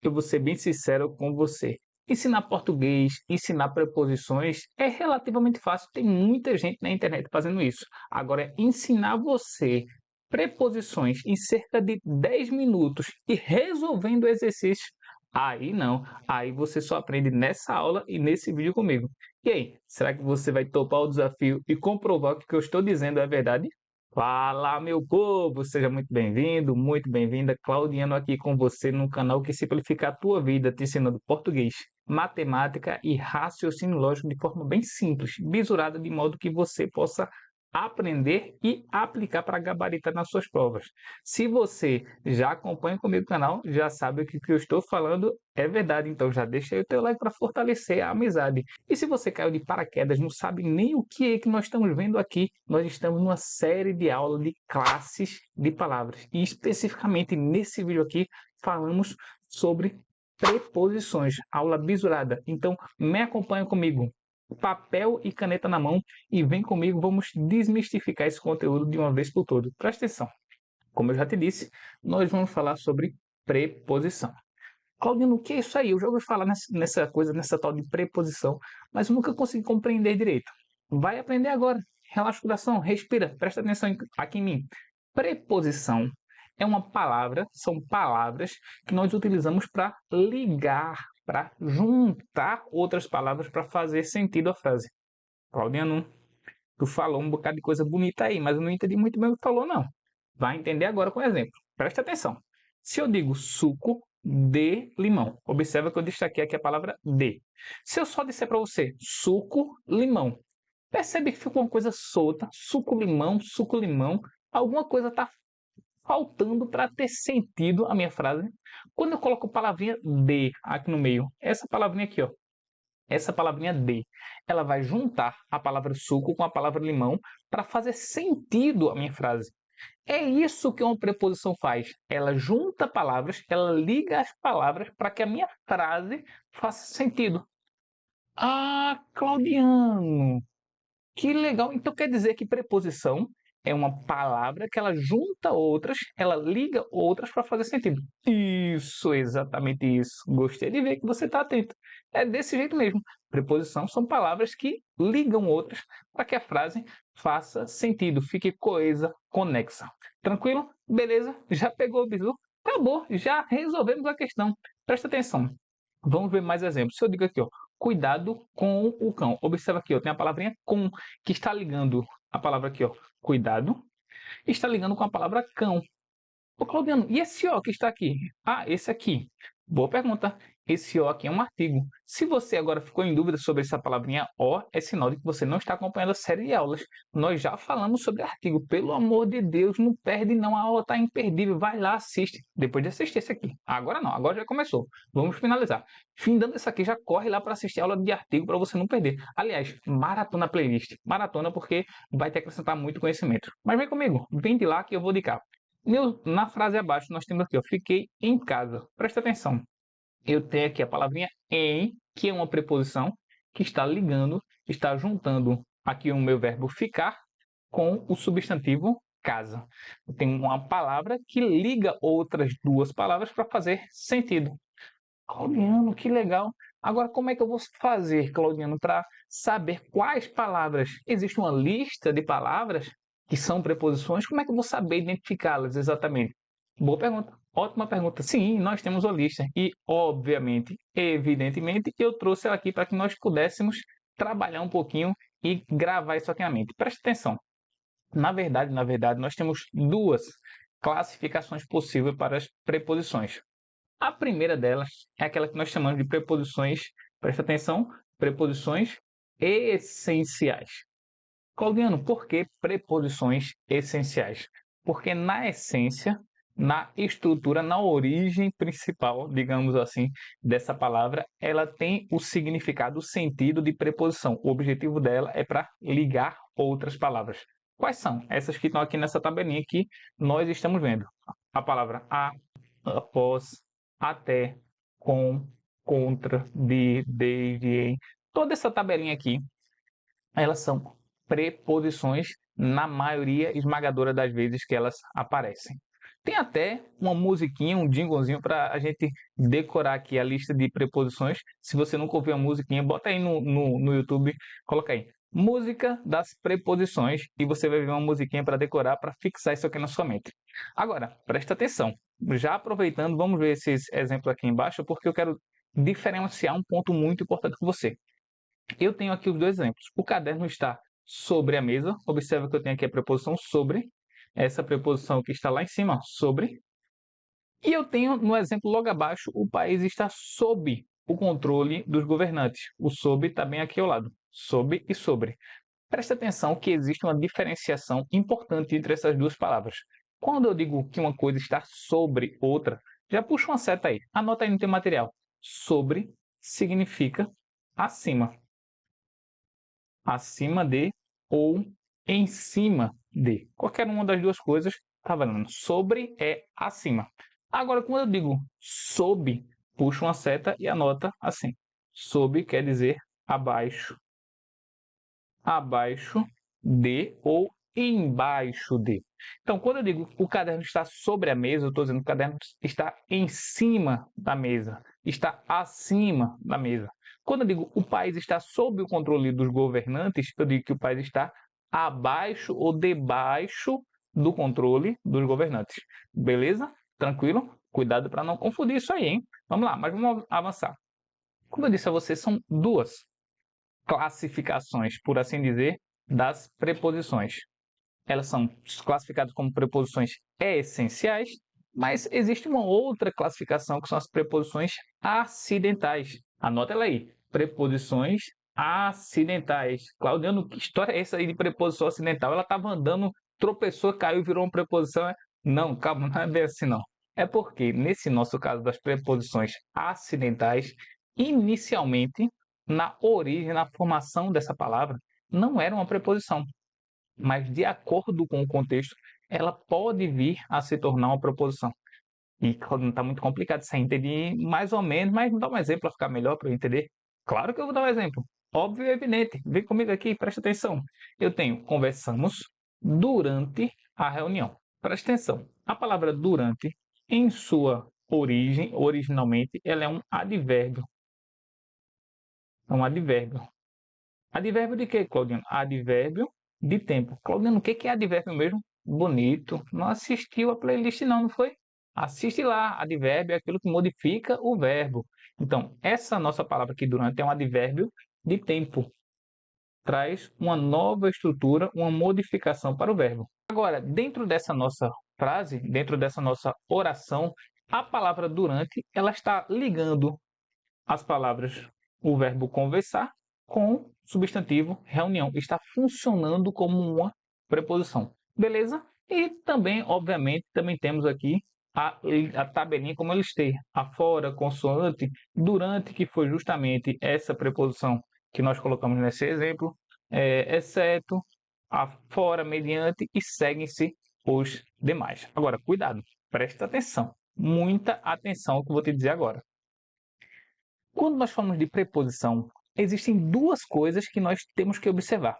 eu vou ser bem sincero com você. Ensinar português, ensinar preposições é relativamente fácil, tem muita gente na internet fazendo isso. Agora, ensinar você preposições em cerca de 10 minutos e resolvendo o exercício, aí não. Aí você só aprende nessa aula e nesse vídeo comigo. E aí, será que você vai topar o desafio e comprovar que o que eu estou dizendo é verdade? Fala, meu povo! Seja muito bem-vindo, muito bem-vinda. Claudiano aqui com você no canal que simplifica a tua vida, te ensinando português, matemática e raciocínio lógico de forma bem simples, bisurada, de modo que você possa aprender e aplicar para gabaritar nas suas provas. Se você já acompanha comigo o canal, já sabe que o que eu estou falando é verdade, então já deixa aí o teu like para fortalecer a amizade. E se você caiu de paraquedas, não sabe nem o que é que nós estamos vendo aqui, nós estamos numa série de aulas de classes de palavras. E especificamente nesse vídeo aqui, falamos sobre preposições, aula bisurada. Então, me acompanha comigo, papel e caneta na mão, e vem comigo, vamos desmistificar esse conteúdo de uma vez por todas. Presta atenção. Como eu já te disse, nós vamos falar sobre preposição. Claudino, o que é isso aí? Eu já ouvi falar nessa coisa, nessa tal de preposição, mas eu nunca consegui compreender direito. Vai aprender agora. Relaxa o coração, respira, presta atenção aqui em mim. Preposição é uma palavra, são palavras que nós utilizamos para ligar, para juntar outras palavras para fazer sentido a frase. Claudiano, tu falou um bocado de coisa bonita aí, mas eu não entendi muito bem o que falou, não. Vai entender agora com exemplo. Presta atenção. Se eu digo suco de limão, observa que eu destaquei aqui a palavra de. Se eu só disser para você suco, limão, percebe que ficou uma coisa solta, suco, limão, alguma coisa está faltando para ter sentido a minha frase. Quando eu coloco a palavrinha de aqui no meio, essa palavrinha aqui, ó, essa palavrinha de, ela vai juntar a palavra suco com a palavra limão para fazer sentido a minha frase. É isso que uma preposição faz. Ela junta palavras, ela liga as palavras para que a minha frase faça sentido. Ah, Claudiano, que legal! Então quer dizer que preposição é uma palavra que ela junta outras, ela liga outras para fazer sentido. Isso, exatamente isso. Gostei de ver que você está atento. É desse jeito mesmo. Preposição são palavras que ligam outras para que a frase faça sentido, fique coesa, conexa. Tranquilo? Beleza? Já pegou o bizu? Acabou, já resolvemos a questão. Presta atenção. Vamos ver mais exemplos. Se eu digo aqui, ó, cuidado com o cão. Observa aqui, ó, tem a palavrinha com, que está ligando a palavra aqui, ó, cuidado, e está ligando com a palavra cão. Ô, Claudiano, e esse O que está aqui? Ah, esse aqui. Boa pergunta. Esse O aqui é um artigo. Se você agora ficou em dúvida sobre essa palavrinha O, é sinal de que você não está acompanhando a série de aulas. Nós já falamos sobre artigo. Pelo amor de Deus, não perde não. A aula está imperdível. Vai lá, assiste. Depois de assistir esse aqui. Agora não, agora já começou. Vamos finalizar. Findando isso aqui, já corre lá para assistir a aula de artigo para você não perder. Aliás, maratona a playlist. Maratona porque vai te acrescentar muito conhecimento. Mas vem comigo, vem de lá que eu vou de cá. Na frase abaixo, nós temos aqui, ó, fiquei em casa. Presta atenção. Eu tenho aqui a palavrinha em, que é uma preposição que está ligando, está juntando aqui o meu verbo ficar com o substantivo casa. Eu tenho uma palavra que liga outras duas palavras para fazer sentido. Claudiano, que legal. Agora, como é que eu vou fazer, Claudiano, para saber quais palavras? Existe uma lista de palavras que são preposições? Como é que eu vou saber identificá-las exatamente? Boa pergunta. Ótima pergunta. Sim, nós temos uma lista. E, obviamente, evidentemente, eu trouxe ela aqui para que nós pudéssemos trabalhar um pouquinho e gravar isso aqui na mente. Preste atenção. Na verdade, nós temos duas classificações possíveis para as preposições. A primeira delas é aquela que nós chamamos de preposições, presta atenção, preposições essenciais. Claudiano, por que preposições essenciais? Porque na essência, na estrutura, na origem principal, digamos assim, dessa palavra, ela tem o significado, o sentido de preposição. O objetivo dela é para ligar outras palavras. Quais são? Essas que estão aqui nessa tabelinha que nós estamos vendo. A palavra a, após, até, com, contra, de, desde, em. Toda essa tabelinha aqui, elas são preposições na maioria esmagadora das vezes que elas aparecem. Tem até uma musiquinha, um jinglezinho para a gente decorar aqui a lista de preposições. Se você nunca ouviu a musiquinha, bota aí no YouTube, coloca aí música das preposições e você vai ver uma musiquinha para decorar, para fixar isso aqui na sua mente. Agora, presta atenção. Já aproveitando, vamos ver esses exemplos aqui embaixo, porque eu quero diferenciar um ponto muito importante com você. Eu tenho aqui os dois exemplos. O caderno está sobre a mesa. Observa que eu tenho aqui a preposição sobre. Essa preposição que está lá em cima, sobre. E eu tenho, no exemplo logo abaixo, o país está sob o controle dos governantes. O sob está bem aqui ao lado. Sob e sobre. Preste atenção que existe uma diferenciação importante entre essas duas palavras. Quando eu digo que uma coisa está sobre outra, já puxa uma seta aí. Anota aí no teu material. Sobre significa acima. Acima de ou em cima de. Qualquer uma das duas coisas está valendo. Sobre é acima. Agora, quando eu digo sob, puxa uma seta e anota assim. Sob quer dizer abaixo. Abaixo de ou embaixo de. Então, quando eu digo o caderno está sobre a mesa, eu estou dizendo que o caderno está em cima da mesa, está acima da mesa. Quando eu digo o país está sob o controle dos governantes, eu digo que o país está abaixo ou debaixo do controle dos governantes. Beleza? Tranquilo? Cuidado para não confundir isso aí, hein? Vamos lá, mas vamos avançar. Como eu disse a vocês, são duas classificações, por assim dizer, das preposições. Elas são classificadas como preposições essenciais, mas existe uma outra classificação que são as preposições acidentais. Anota ela aí, preposições acidentais. Claudiano, que história é essa aí de preposição acidental? Ela estava andando, tropeçou, caiu, virou uma preposição. Não, calma, não é bem assim não. É porque, nesse nosso caso das preposições acidentais, inicialmente, na origem, na formação dessa palavra, não era uma preposição, mas de acordo com o contexto, ela pode vir a se tornar uma preposição. E não está muito complicado isso aí, entendi mais ou menos, mas vou dar um exemplo para ficar melhor para eu entender. Claro que eu vou dar um exemplo. Óbvio e evidente. Vem comigo aqui, presta atenção. Eu tenho conversamos durante a reunião. Presta atenção. A palavra durante, em sua origem, originalmente, ela é um advérbio. É um advérbio. Advérbio de quê, Claudino? Advérbio de tempo. Claudino, o que é advérbio mesmo? Bonito. Não assistiu a playlist não, não foi? Assiste lá. Advérbio é aquilo que modifica o verbo. Então, essa nossa palavra aqui durante é um advérbio de tempo. Traz uma nova estrutura, uma modificação para o verbo. Agora, dentro dessa nossa frase, dentro dessa nossa oração, a palavra durante, ela está ligando as palavras, o verbo conversar, com substantivo reunião. Está funcionando como uma preposição. Beleza? E também, obviamente, também temos aqui a tabelinha como eu listei. Afora, consoante, durante, que foi justamente essa preposição que nós colocamos nesse exemplo, exceto, afora, mediante e seguem-se os demais. Agora, cuidado, presta atenção. Muita atenção ao que eu vou te dizer agora. Quando nós falamos de preposição, existem duas coisas que nós temos que observar.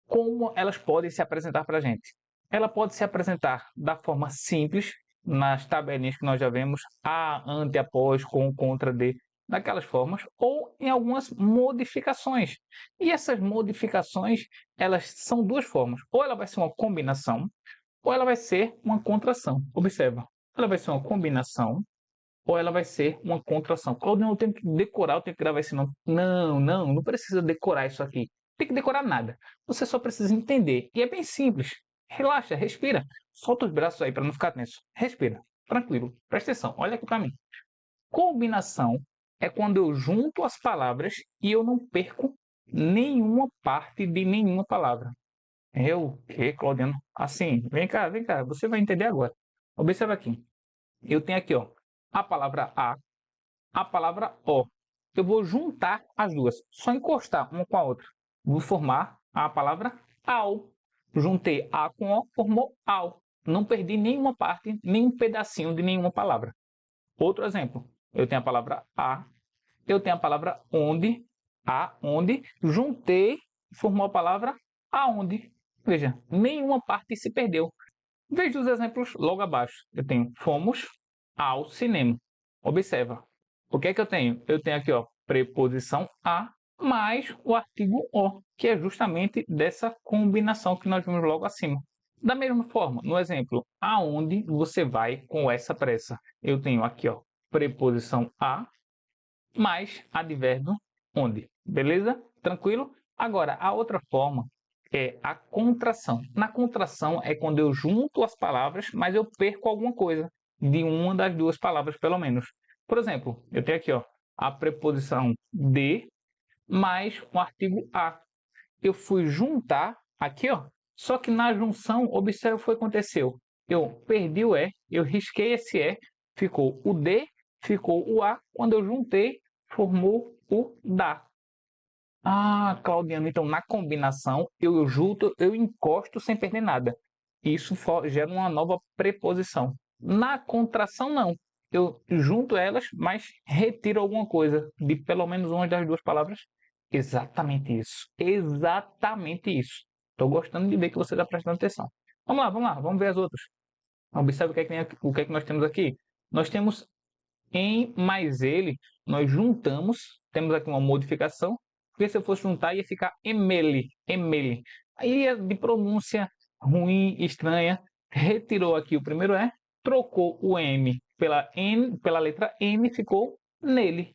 Como elas podem se apresentar para a gente. Ela pode se apresentar da forma simples, nas tabelinhas que nós já vemos, a, ante, após, com, contra, de, daquelas formas, ou em algumas modificações. E essas modificações, elas são duas formas. Ou ela vai ser uma combinação, ou ela vai ser uma contração. Observa, ela vai ser uma combinação, ou ela vai ser uma contração. Claudio, eu tenho que decorar, eu tenho que gravar esse nome. Não precisa decorar isso aqui. Não tem que decorar nada. Você só precisa entender. E é bem simples. Relaxa, respira. Solta os braços aí para não ficar tenso. Respira, tranquilo. Presta atenção, olha aqui para mim. Combinação é quando eu junto as palavras e eu não perco nenhuma parte de nenhuma palavra. Eu, que, Claudiano? Assim, vem cá, você vai entender agora. Observa aqui. Eu tenho aqui, ó, a palavra a palavra o. Eu vou juntar as duas, só encostar uma com a outra. Vou formar a palavra ao. Juntei a com o, formou ao. Não perdi nenhuma parte, nenhum pedacinho de nenhuma palavra. Outro exemplo, eu tenho a palavra a, eu tenho a palavra onde, aonde, juntei, formou a palavra aonde. Veja, nenhuma parte se perdeu. Veja os exemplos logo abaixo. Eu tenho fomos ao cinema. Observa. O que é que eu tenho? Eu tenho aqui, ó, preposição a mais o artigo o, que é justamente dessa combinação que nós vimos logo acima. Da mesma forma, no exemplo, aonde você vai com essa pressa? Eu tenho aqui, ó, preposição a mais advérbio onde. Beleza? Tranquilo? Agora, a outra forma é a contração. Na contração é quando eu junto as palavras, mas eu perco alguma coisa de uma das duas palavras, pelo menos. Por exemplo, eu tenho aqui, ó, a preposição de mais o artigo a. Eu fui juntar aqui, ó, só que na junção, observe o que aconteceu. Eu perdi o e, eu risquei esse e, ficou o de, ficou o a. Quando eu juntei, formou o da. Ah, Claudiano, então na combinação eu junto, eu encosto sem perder nada. Isso gera uma nova preposição. Na contração, não. Eu junto elas, mas retiro alguma coisa de pelo menos uma das duas palavras. Exatamente isso. Exatamente isso. Estou gostando de ver que você está prestando atenção. Vamos lá, vamos ver as outras. Observe o que é que nós temos aqui. Nós temos em mais ele, nós juntamos, temos aqui uma modificação, porque se eu fosse juntar ia ficar emele, emele. Aí é de pronúncia ruim, estranha, retirou aqui o primeiro E, trocou o M pela N, pela letra N, ficou nele.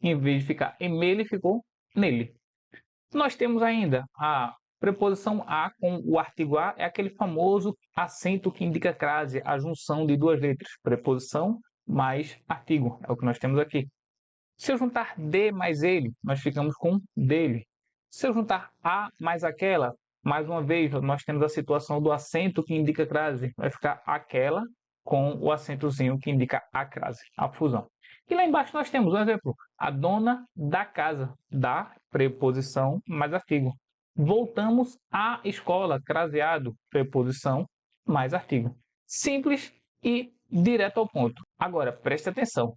Em vez de ficar emele, ficou nele. Nós temos ainda a preposição a com o artigo a, é aquele famoso acento que indica crase, a junção de duas letras. Preposição mais artigo, é o que nós temos aqui. Se eu juntar de mais ele, nós ficamos com dele. Se eu juntar a mais aquela, mais uma vez, nós temos a situação do acento que indica crase. Vai ficar aquela com o acentozinho que indica a crase, a fusão. E lá embaixo nós temos um exemplo. A dona da casa, da preposição mais artigo. Voltamos à escola, craseado, preposição mais artigo. Simples e direto ao ponto. Agora, preste atenção.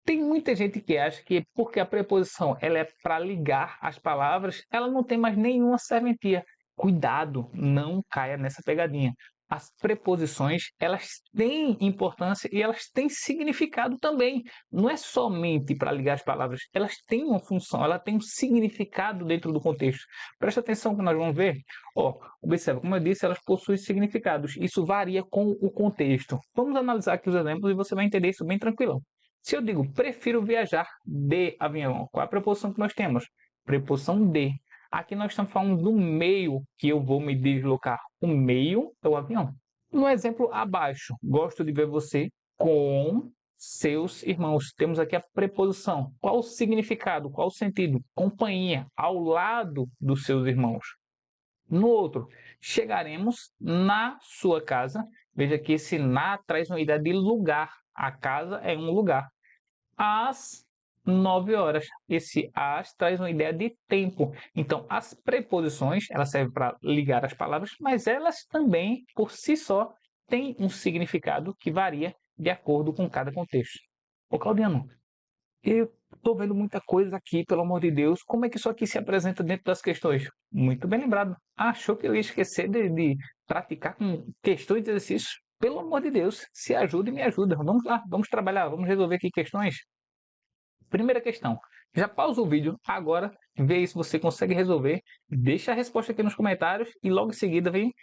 Tem muita gente que acha que porque a preposição ela é para ligar as palavras, ela não tem mais nenhuma serventia. Cuidado, não caia nessa pegadinha. As preposições, elas têm importância e elas têm significado também. Não é somente para ligar as palavras, elas têm uma função, ela tem um significado dentro do contexto. Presta atenção que nós vamos ver. Ó, observa, como eu disse, elas possuem significados. Isso varia com o contexto. Vamos analisar aqui os exemplos e você vai entender isso bem tranquilão. Se eu digo prefiro viajar de avião, qual é a preposição que nós temos? Preposição de. Aqui nós estamos falando do meio que eu vou me deslocar. O meio é o avião. No exemplo abaixo, gosto de ver você com seus irmãos. Temos aqui a preposição. Qual o significado? Qual o sentido? Companhia, ao lado dos seus irmãos. No outro, chegaremos na sua casa. Veja que esse na traz uma ideia de lugar. A casa é um lugar. Às 9 horas. Esse às traz uma ideia de tempo. Então, as preposições, elas servem para ligar as palavras, mas elas também, por si só, têm um significado que varia de acordo com cada contexto. Ô, Claudiano, eu estou vendo muita coisa aqui, pelo amor de Deus. Como é que isso aqui se apresenta dentro das questões? Muito bem lembrado. Achou que eu ia esquecer de praticar com questões e exercícios? Pelo amor de Deus, se ajuda e me ajuda. Vamos lá, vamos trabalhar, vamos resolver aqui questões. Primeira questão. Já pausa o vídeo agora, vê se você consegue resolver. Deixa a resposta aqui nos comentários e logo em seguida vem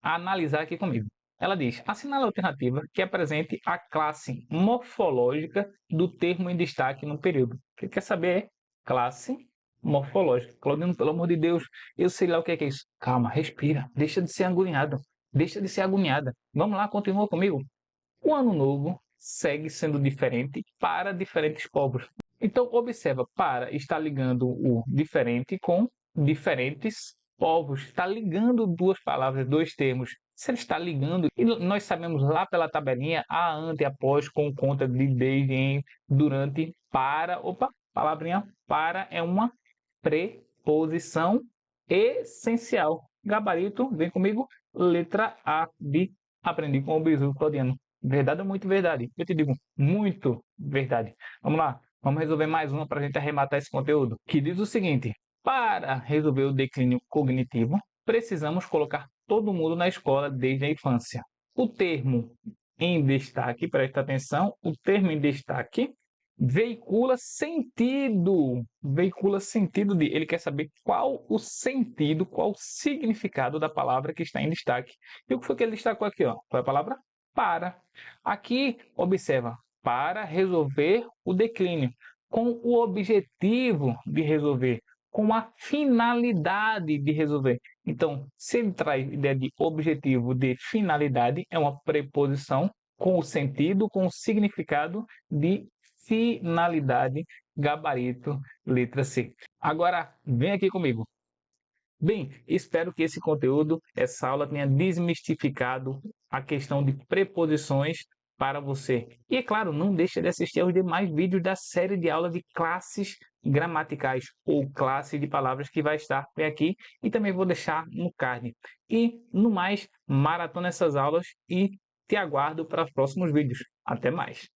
analisar aqui comigo. Ela diz, assinale a alternativa que apresente a classe morfológica do termo em destaque no período. O que quer saber é classe morfológica. Claudino, pelo amor de Deus, eu sei lá o que é isso. Calma, respira, deixa de ser agoniado, deixa de ser agoniada. Vamos lá, continua comigo. O ano novo segue sendo diferente para diferentes povos. Então, observa, para está ligando o diferente com diferentes povos. Está ligando duas palavras, dois termos. Se ele está ligando, e nós sabemos lá pela tabelinha, a, ante, após, com, conta, de, desde, em, durante, para. Opa, palavrinha para é uma preposição essencial. Gabarito, vem comigo, letra A de aprendi com o Bizu Claudiano. Verdade ou muito verdade? Eu te digo, muito verdade. Vamos lá, vamos resolver mais uma para a gente arrematar esse conteúdo. Que diz o seguinte, para resolver o declínio cognitivo, precisamos colocar todo mundo na escola desde a infância. O termo em destaque, presta atenção, o termo em destaque veicula sentido de, ele quer saber qual o sentido, qual o significado da palavra que está em destaque. E o que foi que ele destacou aqui, ó? Foi a palavra para. Aqui, observa, para resolver o declínio, com o objetivo de resolver, com a finalidade de resolver. Então, se ele traz ideia de objetivo, de finalidade, é uma preposição com o sentido, com o significado de finalidade, gabarito, letra C. Agora, vem aqui comigo. Bem, espero que esse conteúdo, essa aula tenha desmistificado a questão de preposições para você. E é claro, não deixe de assistir aos demais vídeos da série de aula de classes gramaticais ou classe de palavras que vai estar bem aqui e também vou deixar no card. E no mais, maratona essas aulas e te aguardo para os próximos vídeos. Até mais!